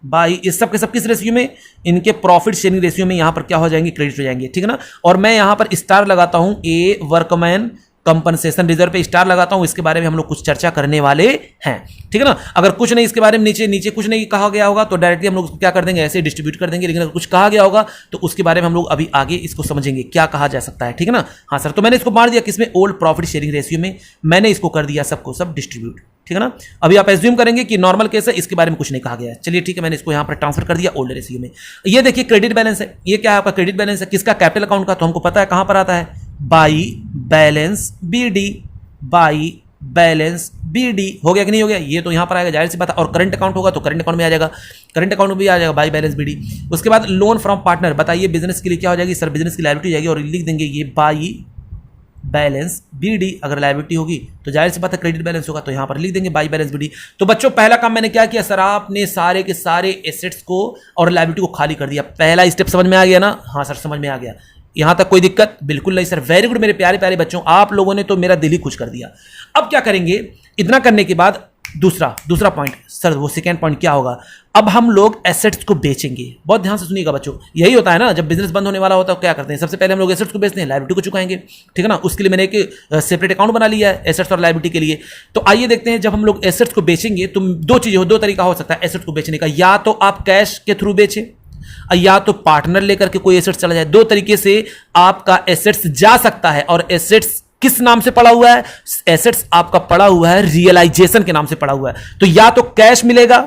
बाई इस सब के सब किस रेशियो में, इनके प्रॉफिट शेयरिंग रेशियो में यहां पर क्या हो जाएंगे, क्रेडिट हो जाएंगे, ठीक है ना। और मैं यहां पर स्टार लगाता हूं, ए वर्कमैन कंपनसेशन रिजर्व पे स्टार लगाता हूं, इसके बारे में हम लोग कुछ चर्चा करने वाले हैं, ठीक है ना। अगर कुछ नहीं इसके बारे में नीचे कुछ नहीं कहा गया होगा तो डायरेक्टली हम लोग क्या कर देंगे, ऐसे डिस्ट्रीब्यूट कर देंगे। लेकिन अगर कुछ कहा गया होगा तो उसके बारे में हम लोग अभी आगे इसको समझेंगे क्या कहा जा सकता है, ठीक है ना। हाँ सर, तो मैंने इसको मार दिया किसमें, ओल्ड प्रॉफिट शेयरिंग रेशियो में, मैंने इसको कर दिया सबको सब डिस्ट्रीब्यूट, ठीक है ना। अभी आप एज्यूम करेंगे कि नॉर्मल केस है, इसके बारे में कुछ नहीं कहा गया है, चलिए ठीक है, मैंने इसको यहां पर ट्रांसफर कर दिया ओल्ड रेशियो में। ये देखिए क्रेडिट बैलेंस है, ये क्या है आपका क्रेडिट बैलेंस है, किसका, कैपिटल अकाउंट का। तो हमको पता है कहां पर आता है, by balance BD, by balance BD, हो गया कि नहीं हो गया, ये तो यहां पर आएगा, जाहिर सी बात है। और करंट अकाउंट होगा तो करंट अकाउंट में आ जाएगा, करंट अकाउंट में भी आ जाएगा बाई बैलेंस बीडी। उसके बाद लोन फ्रॉम पार्टनर, बताइए बिजनेस के लिए क्या हो जाएगी, सर बिजनेस की लायबिलिटी हो जाएगी, और लिख देंगे ये बाई बैलेंस बीडी। अगर लायबिलिटी होगी तो जाहिर सी बात है क्रेडिट बैलेंस होगा, तो यहां पर लिख देंगे बाई बैलेंस बीडी। तो बच्चों पहला काम मैंने क्या किया, सर आपने सारे के सारे एसेट्स को और लायबिलिटी को खाली कर दिया। पहला स्टेप समझ में आ गया ना, हाँ सर समझ में आ गया, यहां तक कोई दिक्कत बिल्कुल नहीं सर, वेरी गुड मेरे प्यारे प्यारे बच्चों, आप लोगों ने तो मेरा दिल ही खुश कर दिया। अब क्या करेंगे, इतना करने के बाद दूसरा पॉइंट, सर वो सेकेंड पॉइंट क्या होगा, अब हम लोग एसेट्स को बेचेंगे। बहुत ध्यान से सुनिएगा बच्चों, यही होता है ना, जब बिजनेस बंद होने वाला होता है क्या करते हैं, सबसे पहले हम लोग एसेट्स को बेचते हैं, लायबिलिटी को चुकाएंगे, ठीक है ना। उसके लिए मैंने एक सेपरेट अकाउंट बना लिया है एसेट्स और लायबिलिटी के लिए। तो आइए देखते हैं, जब हम लोग एसेट्स को बेचेंगे तो दो चीजें हो, दो तरीका हो सकता है एसेट्स को बेचने का, या तो आप कैश के थ्रू बेचें, या तो पार्टनर लेकर के कोई एसेट्स चला जाए। दो तरीके से आपका एसेट्स जा सकता है। और एसेट्स किस नाम से पड़ा हुआ है, एसेट्स आपका पड़ा हुआ है रियलाइजेशन के नाम से पड़ा हुआ है। तो या तो कैश मिलेगा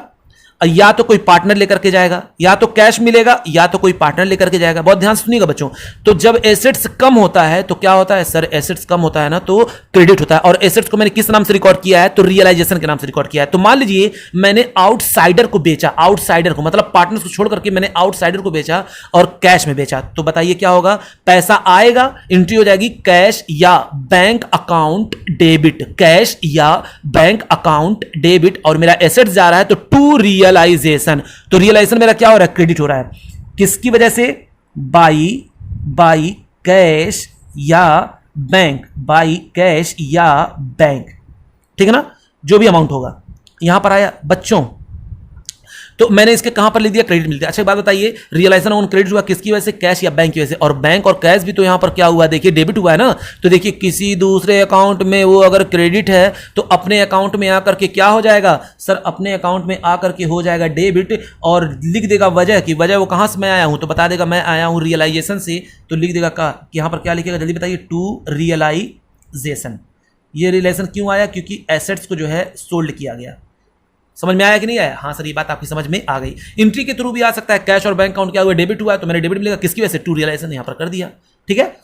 या तो कोई पार्टनर लेकर के जाएगा, या तो कैश मिलेगा या तो कोई पार्टनर लेकर के जाएगा। बहुत ध्यान से सुनिएगा बच्चों, तो जब एसेट्स कम होता है तो क्या होता है सर, एसेट्स कम होता है ना तो क्रेडिट होता है। और एसेट्स को मैंने किस नाम से रिकॉर्ड किया है, तो रियलाइजेशन के नाम से रिकॉर्ड किया है। तो मान लीजिए मैंने आउटसाइडर को बेचा, आउटसाइडर को मतलब पार्टनर्स को छोड़ करके मैंने आउटसाइडर को बेचा और कैश में बेचा, तो बताइए क्या होगा, पैसा आएगा, एंट्री हो जाएगी कैश या बैंक अकाउंट डेबिट, कैश या बैंक अकाउंट डेबिट, और मेरा एसेट जा रहा है तो टू रियलाइजेशन। तो रियलाइजेशन मेरा क्या हो रहा है, क्रेडिट हो रहा है, किसकी वजह से, बाई कैश या बैंक, बाई कैश या बैंक, ठीक है ना, जो भी अमाउंट होगा यहां पर आया बच्चों। तो मैंने इसके कहां पर लिख दिया, क्रेडिट मिल गया। अच्छा बात बताइए, रियलाइजेशन ऑन क्रेडिट हुआ किसकी वजह से, कैश या बैंक की वजह से। और बैंक और कैश भी तो यहां पर क्या हुआ, देखिए डेबिट हुआ है ना। तो देखिए किसी दूसरे अकाउंट में वो अगर क्रेडिट है तो अपने अकाउंट में आकर के क्या हो जाएगा सर, अपने अकाउंट में आकर के हो जाएगा डेबिट, और लिख देगा वजह की, वजह वो कहां से मैं आया हूं, तो बता देगा मैं आया हूं रियलाइजेशन से। तो लिख देगा का यहां पर क्या लिखेगा, जल्दी बताइए, टू रियलाइजेशन। ये रियलाइजेशन क्यों आया, क्योंकि एसेट्स को जो है सोल्ड किया गया। समझ में आया कि नहीं आया, हाँ सर ये बात आपकी समझ में आ गई। एंट्री के थ्रू भी आ सकता है, कैश और बैंक अकाउंट क्या हुआ, डेबिट हुआ है, तो मैंने डेबिट मिलेगा किसकी वजह से, टू रियलाइजेशन यहां पर कर दिया, ठीक है।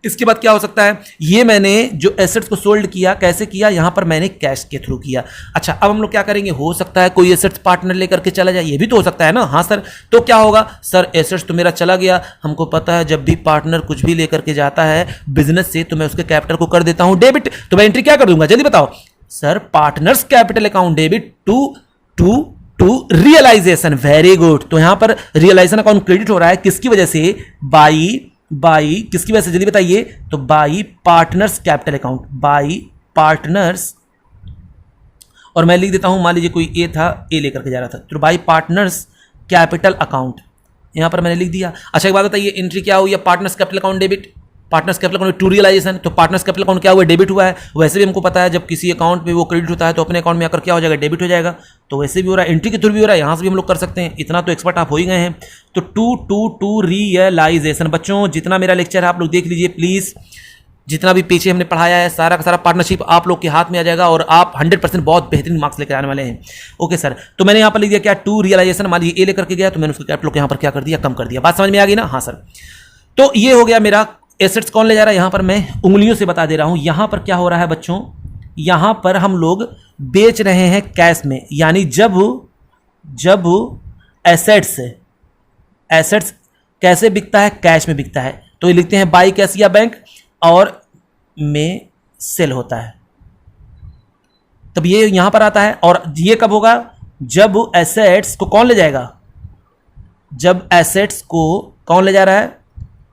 इसके बाद क्या हो सकता है, ये मैंने जो एसेट्स को सोल्ड किया, कैसे किया, यहां पर मैंने कैश के थ्रू किया। अच्छा अब हम लोग क्या करेंगे, हो सकता है कोई एसेट्स पार्टनर लेकर के चला जाए, ये भी तो हो सकता है ना, हाँ सर। तो क्या होगा सर, एसेट्स तो मेरा चला गया, हमको पता है जब भी पार्टनर कुछ भी लेकर के जाता है बिजनेस से तो मैं उसके कैपिटल को कर देता हूं डेबिट। तो मैं एंट्री क्या कर दूंगा, जल्दी बताओ sir, partners capital account debit to realisation, very good. तो यहां पर रियलाइजेशन अकाउंट क्रेडिट हो रहा है किसकी वजह से, बाई किसकी वजह से, जल्दी बताइए, तो by partners capital account, by partners, और मैं लिख देता हूं, मान लीजिए कोई ए था, ए लेकर के जा रहा था, तो बाई पार्टनर्स कैपिटल अकाउंट यहां पर मैंने लिख दिया। अच्छा एक बात बताइए, एंट्री क्या हुई है, partners capital account debit, partners capital account to realisation. तो पार्टनर्स कैपिटल अकाउंट क्या हुआ, डेबिट हुआ है। वैसे भी हमको पता है जब किसी अकाउंट में वो क्रेडिट होता है तो अपने अकाउंट में आकर क्या हो जाएगा, डेबिट हो जाएगा। तो वैसे भी हो रहा है, एंट्री के थ्रू भी हो रहा है, यहां से भी हम लोग कर सकते हैं, इतना तो एक्सपर्ट आप हो ही गए हैं। तो टू रियलाइजेशन। बच्चों जितना मेरा लेक्चर है आप लोग देख लीजिए प्लीज, जितना भी पीछे हमने पढ़ाया है सारा का सारा पार्टनरशिप आप लोग के हाथ में आ जाएगा और आप 100% बहुत बेहतरीन मार्क्स लेकर आने वाले हैं। ओके सर, तो मैंने यहाँ पर लिख दिया क्या, टू रियलाइजेशन। मान लीजिए ए लेकर के गया तो मैंने उसके कैपिटल को यहाँ पर क्या कर दिया, कम कर दिया। बात समझ में आ गई ना, हाँ सर। तो ये हो गया मेरा एसेट्स कौन ले जा रहा है, यहां पर मैं उंगलियों से बता दे रहा हूं। यहां पर क्या हो रहा है बच्चों, यहां पर हम लोग बेच रहे हैं कैश में, यानी जब एसेट्स कैसे बिकता है, कैश में बिकता है, तो ये लिखते हैं बाई कैश या बैंक, और में सेल होता है, तब ये यहां पर आता है। और ये कब होगा, जब एसेट्स को कौन ले जाएगा, जब एसेट्स को कौन ले जा रहा है,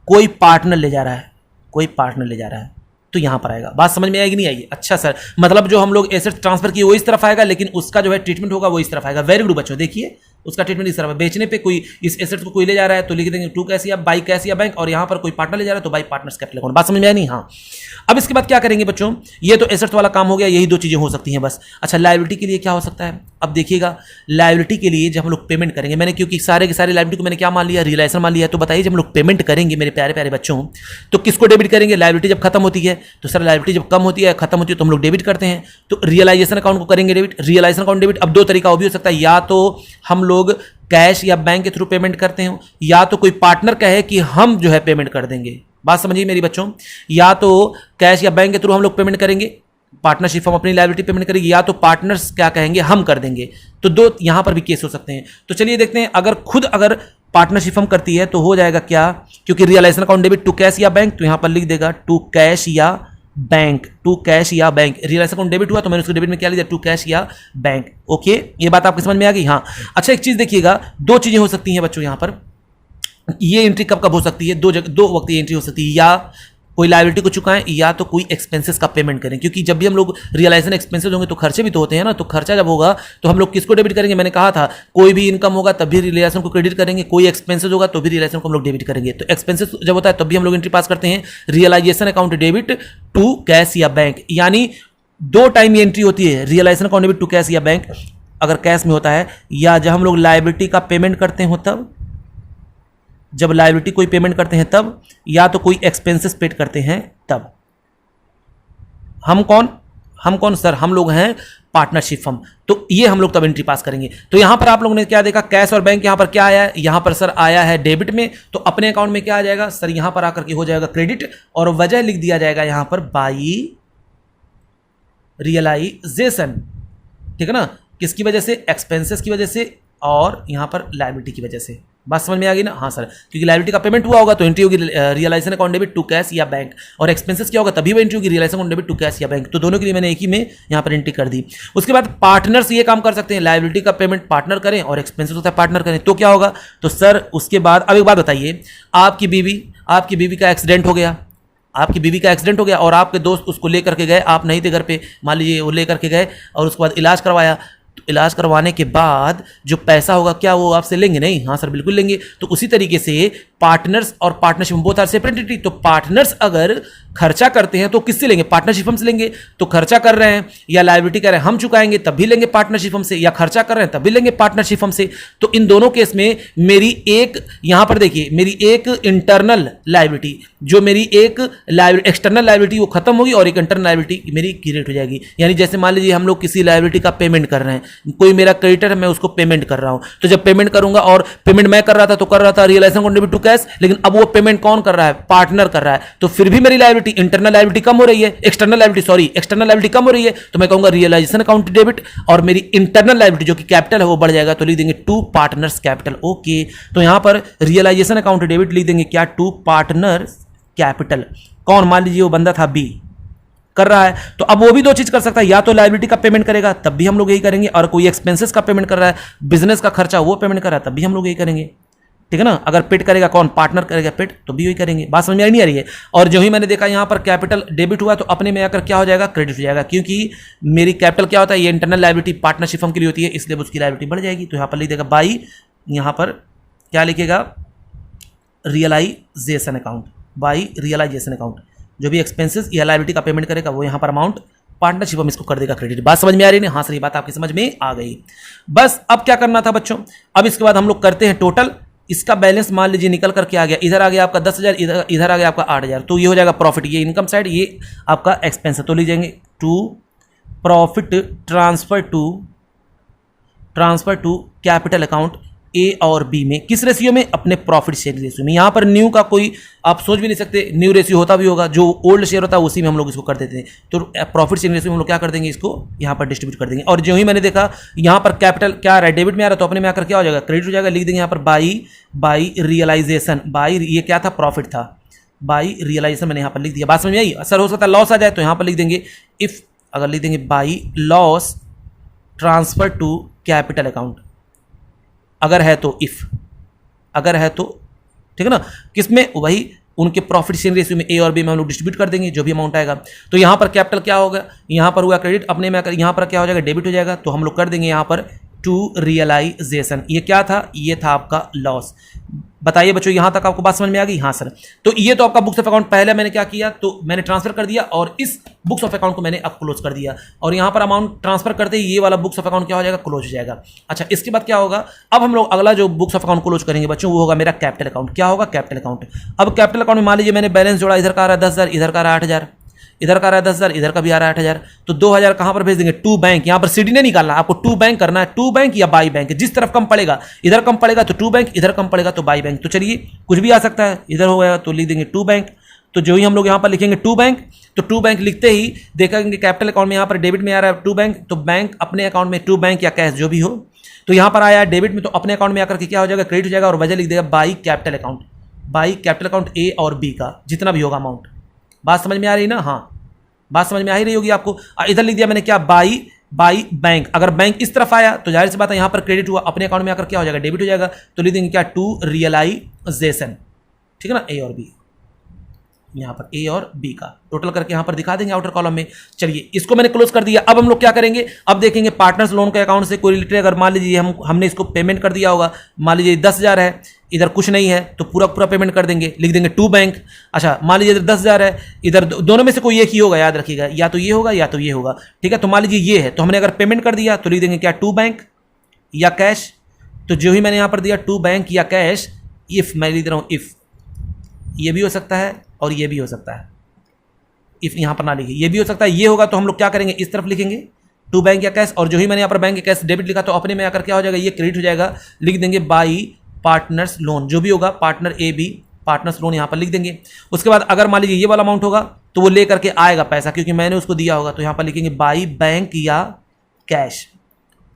कोई पार्टनर ले जा रहा है, कोई पार्टनर ले जा रहा है, तो यहां पर आएगा। बात समझ में आएगी नहीं आई? अच्छा सर, मतलब जो हम लोग एसेट्स ट्रांसफर किए वो इस तरफ आएगा, लेकिन उसका जो है ट्रीटमेंट होगा वो इस तरफ आएगा। वेरी गुड बच्चों, देखिए उसका ट्रीटमेंट इस तरफ है। बेचने पे कोई इस एसेट्स को कोई ले जा रहा है तो लिख देंगे टू कैश या बाई कैश या बैंक, और यहां पर कोई पार्टनर ले जा रहा है तो बाई पार्टनर्स कैपिटल अकाउंट। बात समझ में आई नहीं? हाँ। अब इसके बाद क्या करेंगे बच्चों, ये तो एसेट्स वाला काम हो गया, यही दो चीजें हो सकती हैं बस। अच्छा, लायबिलिटी के लिए क्या हो सकता है? अब देखिएगा, लायबिलिटी के लिए जब हम लोग पेमेंट करेंगे, मैंने क्योंकि सारे के सारे लायबिलिटी को मैंने क्या मान लिया, रियलाइजेशन मान लिया, तो बताइए जब हम लोग पेमेंट करेंगे मेरे प्यारे प्यारे बच्चों, तो किसको डेबिट करेंगे? लायबिलिटी जब खत्म होती है तो सर लायबिलिटी जब कम होती है, खत्म होती है, तो हम लोग डेबिट करते हैं, तो रियलाइजेशन अकाउंट को करेंगे डेबिट। रियलाइजेशन अकाउंट डेबिट, अब दो तरीका वो भी हो सकता है, या तो हम लोग कैश या बैंक के थ्रू पेमेंट करते हो, या तो कोई पार्टनर कहे कि हम जो है पेमेंट कर देंगे। बात समझिए मेरी बच्चों, या तो कैश या बैंक के थ्रू हम लोग पेमेंट करेंगे, पार्टनरशिप हम अपनी लायबिलिटी पेमेंट करेंगे, या तो पार्टनर्स क्या कहेंगे हम कर देंगे। तो दो यहां पर भी केस हो सकते हैं। तो चलिए देखते हैं, अगर पार्टनरशिप हम करती है तो हो जाएगा क्या, क्योंकि realisation account debit to cash या बैंक, तो यहां पर लिख देगा टू कैश या बैंक, टू कैश या बैंक। रियलाइजेशन अकाउंट डेबिट हुआ तो मैंने उसके डेबिट में क्या लिया, टू कैश या बैंक। ओके, ये बात आपकी समझ में आ गई? हाँ। अच्छा, एक चीज देखिएगा, दो चीजें हो सकती हैं बच्चों यहां पर। ये एंट्री कब कब हो सकती है, दो वक्त ये एंट्री हो सकती है, या कोई लायबिलिटी को चुकाएं या तो कोई एक्सपेंसेस का पेमेंट करें, क्योंकि जब भी हम लोग रियलाइजेशन एक्सपेंसेस होंगे तो खर्चे भी तो होते हैं ना, तो खर्चा जब होगा तो हम लोग किसको डेबिट करेंगे? मैंने कहा था कोई भी इनकम होगा तब भी रियलाइजेशन को क्रेडिट करेंगे, कोई एक्सपेंसेस होगा तो भी रियलाइजेशन को हम लोग डेबिट करेंगे। तो एक्सपेंसेस जब होता है तब भी हम लोग एंट्री पास करते हैं realisation account debit to cash या बैंक, यानी दो टाइम ये एंट्री होती है, realisation account debit to cash या बैंक अगर कैश में होता है, या जब हम लोग लायबिलिटी का पेमेंट करते हो तब, जब लायबिलिटी कोई पेमेंट करते हैं तब, या तो कोई एक्सपेंसेस पेड करते हैं तब। हम कौन सर? हम लोग हैं पार्टनरशिप फर्म, तो ये हम लोग तब एंट्री पास करेंगे। तो यहां पर आप लोगों ने क्या देखा, कैश और बैंक, यहां पर क्या आया है, यहां पर सर आया है डेबिट में, तो अपने अकाउंट में क्या आ जाएगा सर, यहां पर आकर के हो जाएगा क्रेडिट, और वजह लिख दिया जाएगा यहां पर बाई रियलाइजेशन। ठीक है ना, किसकी वजह से? एक्सपेंसेस की वजह से, और यहां पर लायबिलिटी की वजह से। बात समझ में आ गई ना? हाँ सर, क्योंकि लायबिलिटी का पेमेंट हुआ होगा तो एंट्री होगी realisation account debit to cash या बैंक, और एक्सपेंसेस क्या होगा तभी वो एंट्री होगी realisation account debit to cash या बैंक। तो दोनों के लिए मैंने एक ही में यहाँ पर एंट्री कर दी। उसके बाद पार्टनर्स ये काम कर सकते हैं, लायबिलिटी का पेमेंट पार्टनर करें और एक्सपेंसेस होता है पार्टनर करें, तो क्या होगा? तो सर उसके बाद अब एक बात बताइए, आपकी बीवी का एक्सीडेंट हो गया, आपकी बीवी का एक्सीडेंट हो गया और आपके दोस्त उसको लेकर के गए, आप नहीं थे घर पे, मान लीजिए वो लेकर के गए और उसके बाद इलाज करवाया, तो इलाज करवाने के बाद जो पैसा होगा क्या वो आपसे लेंगे? नहीं। हाँ सर बिल्कुल लेंगे। तो उसी तरीके से पार्टनर्स और partnership both are separate entity, तो पार्टनर्स अगर खर्चा करते हैं तो किससे लेंगे? पार्टनरशिप फर्म से लेंगे। तो खर्चा कर रहे हैं या लायबिलिटी कर रहे हैं हम चुकाएंगे तब भी लेंगे पार्टनरशिप फर्म से, या खर्चा कर रहे हैं तब भी लेंगे पार्टनरशिप फर्म से। तो इन दोनों केस में मेरी एक, यहां पर देखिए, मेरी एक इंटरनल लायबिलिटी, जो मेरी एक एक्सटर्नल लायबिलिटी वो खत्म होगी और एक इंटरनल लायबिलिटी मेरी क्रिएट हो जाएगी। यानी जैसे मान लीजिए हम लोग किसी लायबिलिटी का पेमेंट कर रहे हैं, कोई मेरा क्रेडिटर है मैं उसको पेमेंट कर रहा हूं, तो जब पेमेंट करूंगा, और पेमेंट मैं कर रहा था तो कर रहा था realisation account debit to cash, लेकिन अब वो पेमेंट कौन कर रहा है? पार्टनर कर रहा है। तो फिर भी मेरी लायबिलिटी, इंटरनल लायबिलिटी कम हो रही है, एक्सटर्नल लायबिलिटी कम हो रही है, तो मैं कहूंगा रियलाइजेशन अकाउंट डेबिट, और मेरी इंटरनल लायबिलिटी जो कि कैपिटल है वो बढ़ जाएगा, तो लिख देंगे टू पार्टनर्स कैपिटल। ओके, तो यहां पर रियलाइजेशन अकाउंट डेबिट लिख देंगे क्या? To partners capital. कौन? मान लीजिए वो बंदा था बी, कर रहा है, तो अब वो भी दो चीज कर सकता है, या तो लायबिलिटी का पेमेंट करेगा तब भी हम लोग यही करेंगे, और कोई एक्सपेंसेस का पेमेंट कर रहा है, बिजनेस का खर्चा वो पेमेंट कर रहा है तब भी हम लोग यही करेंगे। ठीक है ना? अगर पेड करेगा कौन? पार्टनर करेगा पेड, तो भी वही करेंगे। बात समझ में नहीं आ रही है? और जो ही मैंने देखा यहां पर कैपिटल डेबिट हुआ तो अपने में आकर क्या हो जाएगा? क्रेडिट हो जाएगा, क्योंकि मेरी कैपिटल क्या होता है? ये इंटरनल लायबिलिटी पार्टनरशिप फर्म के लिए होती है, इसलिए उसकी लायबिलिटी बढ़ जाएगी। तो यहां पर लिख देगा बाई, यहां पर क्या लिखेगा? Realisation account, by realisation account. जो भी एक्सपेंसेस या लायबिलिटी का पेमेंट करेगा वो यहां पर अमाउंट पार्टनरशिप हम इसको कर देगा क्रेडिट। बात समझ में आ रही है? हाँ सर, ये बात आपकी समझ में आ गई। बस अब क्या करना था बच्चों, अब इसके बाद हम लोग करते हैं टोटल। इसका बैलेंस मान लीजिए निकल करके आ गया, इधर आ गया आपका 10,000, इधर आ गया आपका 8,000, तो ये हो जाएगा प्रॉफिट, ये इनकम साइड, ये आपका एक्सपेंस है। तो ले जाएंगे to profit transfer to capital account A और बी में, किस रेशियो में, अपने प्रॉफिट शेयरिंग रेशियो में। यहाँ पर न्यू का कोई आप सोच भी नहीं सकते, न्यू रेशियो होता भी होगा, जो ओल्ड शेयर होता है उसी में हम लोग इसको कर देते हैं। तो प्रॉफिट शेयरिंग रेशियो में हम लोग क्या कर देंगे, इसको यहाँ पर डिस्ट्रीब्यूट कर देंगे। और जो ही मैंने देखा यहाँ पर कैपिटल क्या आ रहा है, डेबिट में आ रहा है, तो अपने में आकर क्या हो जाएगा, क्रेडिट हो जाएगा। लिख देंगे यहाँ पर बाई रियलाइजेशन, बाई ये क्या था, प्रॉफिट था, बाई रियलाइजेशन मैंने यहाँ पर लिख दिया। बात समझ में आई। सर हो सकता है लॉस आ जाए, तो यहाँ पर लिख देंगे इफ, अगर लिख देंगे by loss transfer to capital account, अगर है तो, इफ अगर है तो, ठीक है ना, किसमें, वही उनके प्रॉफिट शेयरिंग रेशियो में ए और बी में हम लोग डिस्ट्रीब्यूट कर देंगे जो भी अमाउंट आएगा। तो यहाँ पर कैपिटल क्या होगा, यहाँ पर हुआ क्रेडिट, अपने में यहाँ पर क्या हो जाएगा, डेबिट हो जाएगा। तो हम लोग कर देंगे यहाँ पर टू रियलाइजेशन। ये क्या था, ये था आपका लॉस। बताइए बच्चों, यहाँ तक आपको बात समझ में आ गई। हाँ सर। तो ये तो आपका बुक्स ऑफ अकाउंट पहले मैंने क्या किया, तो मैंने ट्रांसफर कर दिया और इस बुक्स ऑफ अकाउंट को मैंने अब क्लोज कर दिया। और यहाँ पर अमाउंट ट्रांसफर करते ही ये वाला बुक्स ऑफ अकाउंट क्या हो जाएगा, क्लोज हो जाएगा। अच्छा, इसके बाद क्या होगा, अब हम लोग अगला जो बुक्स ऑफ अकाउंट क्लोज करेंगे बच्चों, वो होगा मेरा कैपिटल अकाउंट। क्या होगा, कैपिटल अकाउंट। अब कैपिटल अकाउंट में मान लीजिए मैंने बैलेंस जोड़ा, इधर का आ रहा है 10,000, इधर का आ रहा है 8,000, इधर का आ रहा है 10,000, इधर का भी आ रहा है 8,000। तो 2,000 कहां पर भेज देंगे, टू बैंक। यहां पर सीडी नहीं निकालना, आपको टू बैंक करना है, टू बैंक या बाई बैंक, जिस तरफ कम पड़ेगा, इधर कम पड़ेगा तो टू बैंक, इधर कम पड़ेगा तो बाई बैंक। तो चलिए कुछ भी आ सकता है, इधर हो गया तो लिख देंगे टू बैंक। तो जो ही हम लोग यहां पर लिखेंगे टू बैंक, तो टू बैंक लिखते ही देखेंगे कैपिटल अकाउंट में यहां पर डेबिट में आ रहा है टू बैंक, तो बैंक अपने अकाउंट में टू बैंक या कैश जो भी हो, तो यहां पर आया डेबिट में, तो अपने अकाउंट में आकर के क्या हो जाएगा, क्रेडिट हो जाएगा। और वजह लिख देगा by capital account, by capital account A और बी का जितना भी होगा अमाउंट। बात समझ में आ रही ना। हाँ, बात समझ में आ ही रही होगी आपको। इधर लिख दिया मैंने क्या, बाई बैंक। अगर बैंक इस तरफ आया तो जाहिर सी बात है यहाँ पर क्रेडिट हुआ, अपने अकाउंट में आकर क्या हो जाएगा, डेबिट हो जाएगा। तो लिख देंगे क्या, टू रियलाइजेशन, ठीक है ना, ए और बी, यहाँ पर ए और बी का टोटल करके यहाँ पर दिखा देंगे आउटर कॉलम में। चलिए इसको मैंने क्लोज कर दिया। अब हम लोग क्या करेंगे, अब देखेंगे पार्टनर्स लोन के अकाउंट से कोई रिलेटेड, अगर मान लीजिए हमने इसको पेमेंट कर दिया होगा, मान लीजिए 10,000 है, इधर कुछ नहीं है तो पूरा पूरा पेमेंट कर देंगे, लिख देंगे टू बैंक। अच्छा, मान लीजिए इधर 10,000 है, इधर दोनों में से कोई एक ही होगा, याद रखिएगा, या तो ये होगा या तो ये होगा, ठीक है। तो मान लीजिए ये है, तो हमने अगर पेमेंट कर दिया तो लिख देंगे क्या, टू बैंक या कैश। तो जो ही मैंने यहाँ पर दिया टू बैंक या कैश, इफ मैं लिख रहा हूँ इफ, ये भी हो सकता है और ये भी हो सकता है, इफ यहाँ पर ना लिखिए, ये भी हो सकता है, ये होगा। तो हम लोग क्या करेंगे, इस तरफ लिखेंगे टू बैंक या कैश, और जो ही मैंने यहाँ पर बैंक या कैश डेबिट लिखा तो अपने में आकर क्या हो जाएगा, ये क्रेडिट हो जाएगा। लिख देंगे बाई पार्टनर्स लोन, जो भी होगा, partner A B, partners loan यहाँ पर लिख देंगे। उसके बाद अगर मान लीजिए ये वाला अमाउंट होगा तो वो ले करके आएगा पैसा, क्योंकि मैंने उसको दिया होगा, तो यहाँ पर लिखेंगे बाई बैंक या कैश,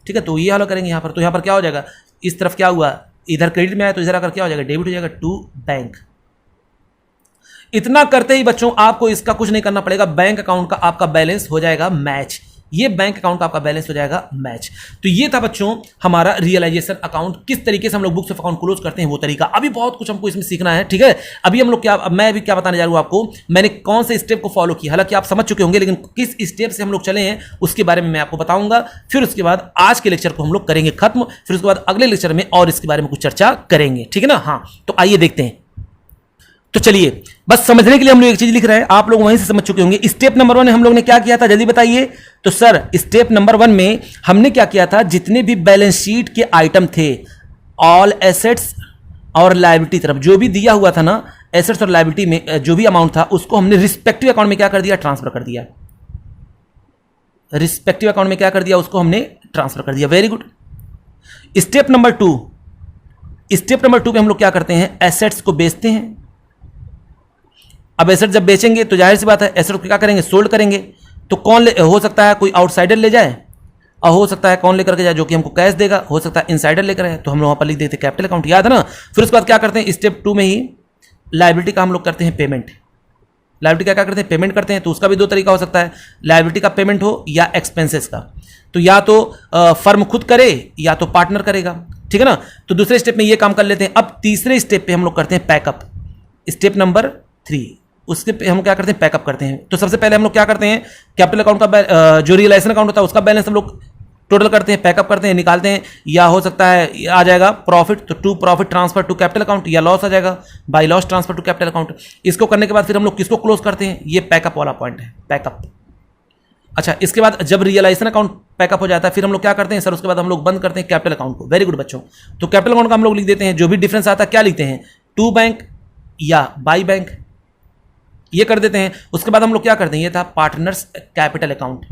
ठीक है। तो ये वाला करेंगे यहाँ पर, तो यहाँ पर क्या हो जाएगा, इस तरफ क्या हुआ, इधर क्रेडिट में आया तो इधर आकर क्या हो जाएगा, डेबिट हो जाएगा, टू बैंक। इतना करते ही बच्चों आपको इसका कुछ नहीं करना पड़ेगा, बैंक अकाउंट का आपका बैलेंस हो जाएगा मैच, ये बैंक अकाउंट का आपका बैलेंस हो जाएगा मैच। तो ये था बच्चों हमारा रियलाइजेशन अकाउंट, किस तरीके से हम लोग बुक्स ऑफ अकाउंट क्लोज करते हैं वो तरीका। अभी बहुत कुछ हमको इसमें सीखना है, ठीक है। अभी हम लोग क्या, मैं अभी क्या बताने जा रहा हूं आपको, मैंने कौन से स्टेप को फॉलो किया, हालांकि आप समझ चुके होंगे, लेकिन किस स्टेप से हम लोग चले हैं उसके बारे में मैं आपको बताऊंगा। फिर उसके बाद आज के लेक्चर को हम लोग करेंगे खत्म, फिर उसके बाद अगले लेक्चर में और इसके बारे में कुछ चर्चा करेंगे, ठीक है ना। हाँ, तो आइए देखते हैं। तो चलिए, बस समझने के लिए हम लोग एक चीज लिख रहे हैं, आप लोग वहीं से समझ चुके होंगे। स्टेप नंबर 1 हम लोग ने क्या किया था, जल्दी बताइए। तो सर स्टेप नंबर 1 में हमने क्या किया था, जितने भी बैलेंस शीट के आइटम थे, ऑल एसेट्स और लायबिलिटी तरफ जो भी दिया हुआ था ना, एसेट्स और लायबिलिटी में जो भी अमाउंट था उसको हमने रिस्पेक्टिव अकाउंट में क्या कर दिया, ट्रांसफर कर दिया। रिस्पेक्टिव अकाउंट में क्या कर दिया, उसको हमने ट्रांसफर कर दिया। Very good. Step number 2, step number 2 पे हम लोग क्या करते हैं, एसेट्स को बेचते हैं। अब एसेट जब बेचेंगे तो जाहिर सी बात है एसेट को क्या करेंगे, सोल्ड करेंगे। तो कौन हो सकता है कोई आउटसाइडर ले जाए, और हो सकता है कौन लेकर के जाए, जो कि हमको कैश देगा, हो सकता है इनसाइडर लेकर आए, तो हम लोग वहाँ पर लिख देते कैपिटल अकाउंट, याद है ना। फिर उसके बाद क्या करते हैं, स्टेप 2 में ही लायबिलिटी का हम लोग करते हैं पेमेंट। लायबिलिटी का क्या करते हैं, पेमेंट करते हैं। तो उसका भी 2 तरीका हो सकता है, लायबिलिटी का पेमेंट हो या एक्सपेंसेस का। तो या तो फर्म खुद करे या तो पार्टनर करेगा, ठीक है ना। तो दूसरे स्टेप में ये काम कर लेते हैं। अब तीसरे स्टेप पे हम लोग करते हैं पैकअप, स्टेप नंबर 3, उसके पे हम क्या करते हैं, पैकअप करते हैं। तो सबसे पहले हम लोग क्या करते हैं, कैपिटल अकाउंट का जो रियलाइजेशन अकाउंट होता है उसका बैलेंस हम लोग टोटल करते हैं, पैकअप करते हैं, निकालते हैं। या हो सकता है आ जाएगा प्रॉफिट, तो to profit transfer to capital account, या लॉस आ जाएगा by loss transfer to capital account. इसको करने के बाद फिर हम लोग किसको क्लोज करते हैं, ये पैकअप वाला पॉइंट है, पैकअप। अच्छा, इसके बाद जब रियलाइजेशन अकाउंट पैकअप हो जाता है फिर हम लोग क्या करते हैं सर, उसके बाद हम लोग बंद करते हैं कैपिटल अकाउंट को। वेरी गुड बच्चों। तो कैपिटल अकाउंट का हम लोग लिख देते हैं, जो भी डिफरेंस आता है क्या लिखते हैं, टू बैंक या बाई बैंक, ये कर देते हैं। उसके बाद हम लोग क्या करते हैं, ये था पार्टनर्स कैपिटल अकाउंट।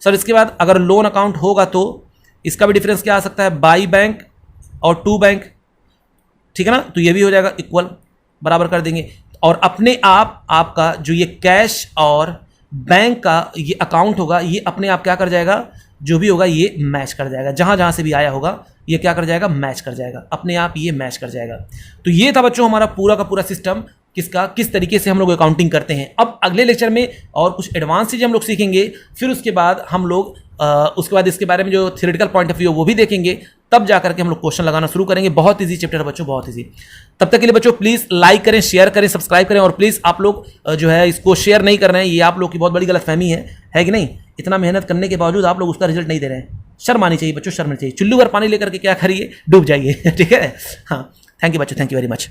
सर इसके बाद अगर लोन अकाउंट होगा तो इसका भी डिफरेंस क्या आ सकता है, बाई बैंक और 2 बैंक, ठीक है ना, तो ये भी हो जाएगा इक्वल, बराबर कर देंगे। और अपने आप आपका जो ये कैश और बैंक का ये अकाउंट होगा, ये अपने आप क्या कर जाएगा, जो भी होगा ये मैच कर जाएगा, जहां जहां से भी आया होगा ये क्या कर जाएगा, मैच कर जाएगा, अपने आप ये मैच कर जाएगा। तो ये था बच्चों हमारा पूरा का पूरा सिस्टम, किसका, किस तरीके से हम लोग अकाउंटिंग करते हैं। अब अगले लेक्चर में और कुछ एडवांस चीज़ें हम लोग सीखेंगे, फिर उसके बाद हम लोग उसके बाद इसके बारे में जो थ्योरेटिकल पॉइंट ऑफ व्यू वो भी देखेंगे, तब जा करके हम लोग क्वेश्चन लगाना शुरू करेंगे। बहुत ईजी चैप्टर है बच्चों, बहुत ईजी। तब तक के लिए बच्चों प्लीज़ लाइक करें, शेयर करें, सब्सक्राइब करें, और प्लीज़ आप लोग जो है इसको शेयर नहीं कर रहे हैं, ये आप लोग की बहुत बड़ी गलतफहमी है कि नहीं। इतना मेहनत करने के बावजूद आप लोग उसका रिजल्ट नहीं दे रहे हैं, शर्म आनी चाहिए बच्चों, शर्म आनी चाहिए। चुल्लू भर पानी लेकर के क्या करिए, डूब जाइए ठीक है। हाँ, थैंक यू बच्चों, थैंक यू वेरी मच।